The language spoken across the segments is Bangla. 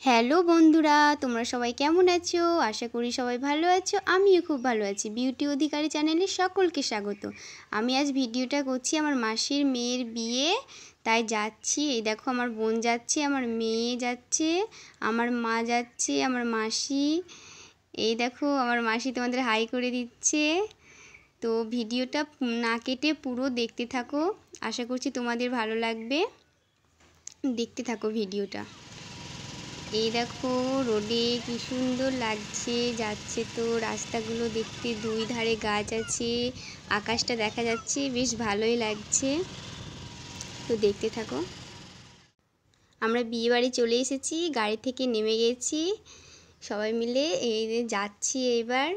হ্যালো বন্ধুরা, তোমরা সবাই কেমন আছো? আশা করি সবাই ভালো আছো। আমিও খুব ভালো আছি। বিউটি অধিকারী চ্যানেলে সকলকে স্বাগত। আমি আজ ভিডিওটা করছি আমার মাসির মেয়ের বিয়ে, তাই যাচ্ছি। এই দেখো আমার বোন যাচ্ছে, আমার মেয়ে যাচ্ছে, আমার মা যাচ্ছে, আমার মাসি। এই দেখো আমার মাসি তোমাদের হাই করে দিচ্ছে। তো ভিডিওটা না কেটে পুরো দেখতে থাকো, আশা করছি তোমাদের ভালো লাগবে। দেখতে থাকো ভিডিওটা। এই দেখো রোডে কি সুন্দর লাগছে, যাচ্ছে তো রাস্তাগুলো দেখতে, দুই ধারে গাছ আছে, আকাশটা দেখা যাচ্ছে, বেশ ভালোই লাগছে। তো দেখতে থাকো। আমরা বিয়ে বাড়ি চলে এসেছি, গাড়ি থেকে নেমে গেছি সবাই মিলে, এই যে যাচ্ছি এইবার।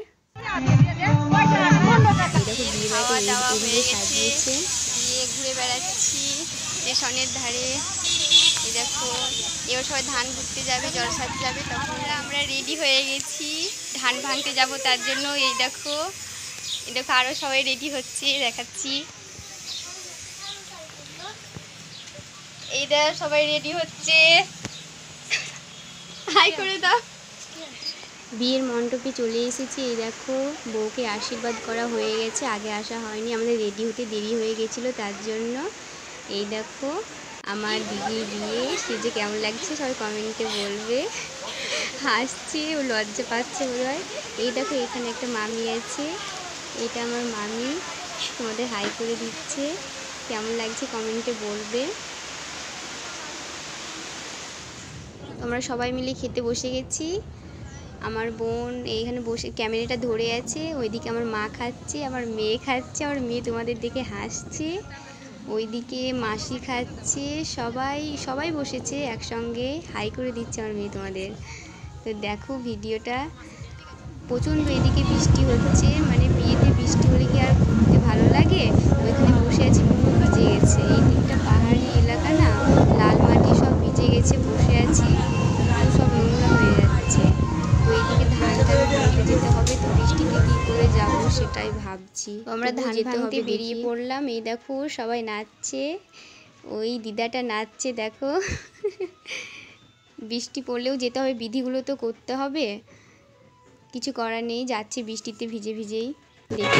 দেখো বিয়ে বাড়িতে সাজিয়েছে, গিয়ে ঘুরে বেড়াচ্ছি স্টেশনের ধারে। এই দেখো এবার সবাই ধান ঘুরতে যাবে, জলসাতে যাবে, তখন আমরা রেডি হয়ে গেছি ধান ভাঙতে যাব তার জন্য। এই দেখো আরও সবাই রেডি হচ্ছে, দেখাচ্ছি। এই দেখো সবাই রেডি হচ্ছে, হাই করে দাও। বিয়ের মণ্ডপে চলে এসেছি। এই দেখো বউকে আশীর্বাদ করা হয়ে গেছে, আগে আসা হয়নি, আমাদের রেডি হতে দেরি হয়ে গেছিলো তার জন্য। এই দেখো আমার দিদির বিয়ে, সে যে কেমন লাগছে সবাই কমেন্টে বলবে। হাসছে, ও লজ্জা পাচ্ছে বোধহয়। এই দেখো এখানে একটা মামি আছে, এটা আমার মামি, তোমাদের হাই করে দিচ্ছে। কেমন লাগছে কমেন্টে বলবে। তোমরা সবাই মিলে খেতে বসে গেছি। আমার বোন এইখানে বসে ক্যামেরাটা ধরে আছে, ওইদিকে আমার মা খাচ্ছে, আমার মেয়ে খাচ্ছে, আমার মেয়ে তোমাদের দেখে হাসছে, ওইদিকে মাসি খাচ্ছে, সবাই বসেছে একসঙ্গে, হাই করে দিচ্ছে আমার মেয়ে তোমাদের। তো দেখো ভিডিওটা, প্রচণ্ড এদিকে বৃষ্টি হচ্ছে, মানে বিয়েতে বৃষ্টি হলে কি আর ঘুরতে ভালো লাগে? ওইখানে বসে আছি, পুরো ভিজে গেছে, এই দিকটা পাহাড়ি এলাকা না, লাল মাটি সব ভিজে গেছে, বসে আছি, সব নোংরা হয়ে যাচ্ছে। তো এইদিকে ধানটা ভাঙতে যেতে হবে, তো বৃষ্টিতে কী করে যাব সেটাই ভাবছি। আমরা ধান ভাঙতে বেরিয়ে পড়লাম। এই দেখো সবাই নাচছে, ওই দিদাটা নাচছে দেখো। বৃষ্টি পড়লেও যেতে হবে, বিধিগুলো তো করতে হবে, কিছু করার নেই, যাচ্ছি বৃষ্টিতে ভিজে ভিজেই। দেখতে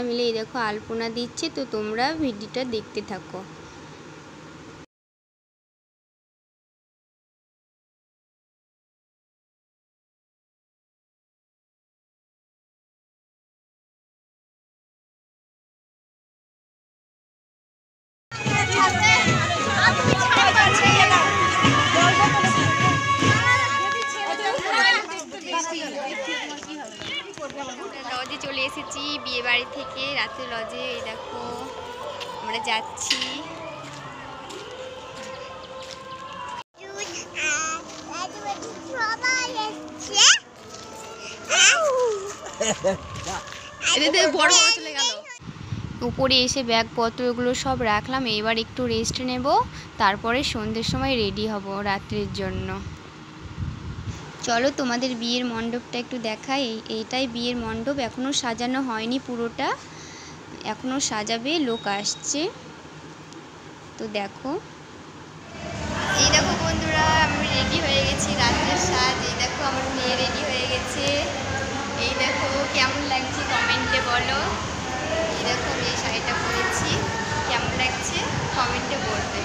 মিলে এই দেখো আলপনা দিচ্ছে, তো তোমরা ভিডিওটা দেখতে থাকো। লজে চলে এসেছি বিয়ে বাড়ি থেকে, রাতে লজে। এই দেখো আমরা যাচ্ছি। উপরে এসে ব্যাগপত্রগুলো সব রাখলাম, এবার একটু রেস্ট নেব, তারপরে সন্ধ্যের সময় রেডি হব রাত্রের জন্য। চলো তোমাদের বিয়ের মণ্ডপটা একটু দেখাই। এইটাই বিয়ের মণ্ডপ, এখনও সাজানো হয়নি পুরোটা, এখনও সাজাবে, লোক আসছে। তো দেখো, এই দেখো বন্ধুরা আমি রেডি হয়ে গেছি, রাত্রের সাজ। এই দেখো আমার মেয়ে রেডি হয়ে গেছে, এই দেখো কেমন লাগছে কমেন্টে বলো। এরকম এই শাড়িটা পরেছি, কেমন লাগছে কমেন্টে বলবে।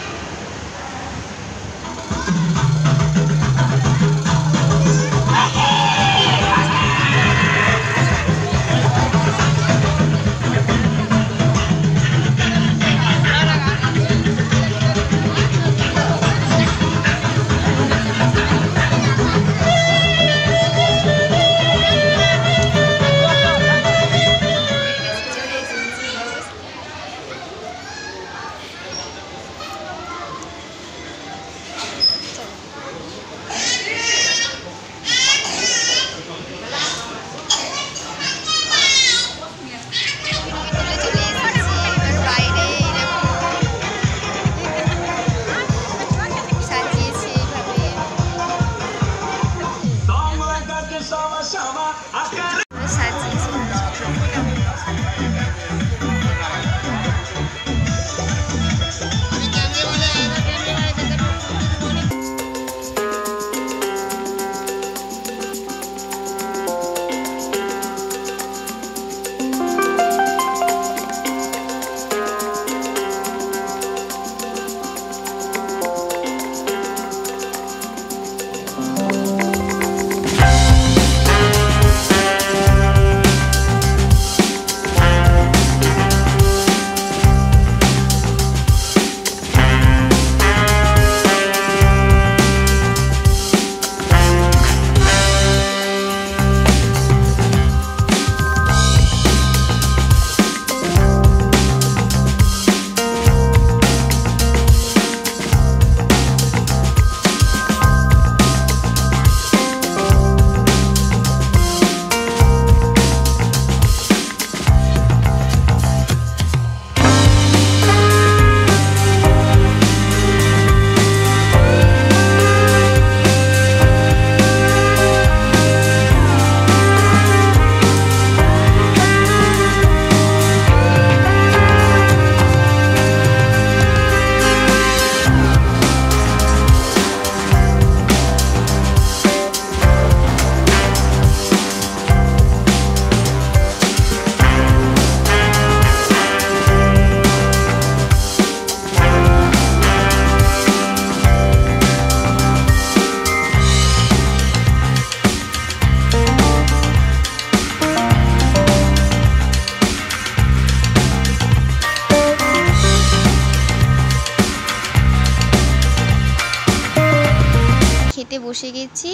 খেতে বসে গেছি,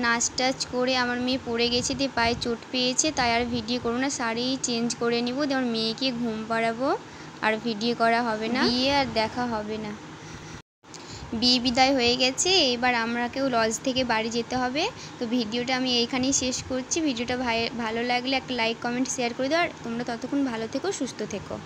নাচ টাচ করে আমার মেয়ে পড়ে গেছে, দিয়ে পায়ে চোট পেয়েছে, তাই আর ভিডিও করবো না, শাড়ি চেঞ্জ করে নিব, দিয়ে আমার মেয়েকে ঘুম পাড়াবো, আর ভিডিও করা হবে না, বিয়ে আর দেখা হবে না। বিয়ে বিদায় হয়ে গেছে, এবার আমরাকেও লজ থেকে বাড়ি যেতে হবে। তো ভিডিওটা আমি এইখানেই শেষ করছি। ভিডিওটা ভালো লাগলে একটা লাইক কমেন্ট শেয়ার করে দাও, আর তোমরা ততক্ষণ ভালো থেকো, সুস্থ থেকো।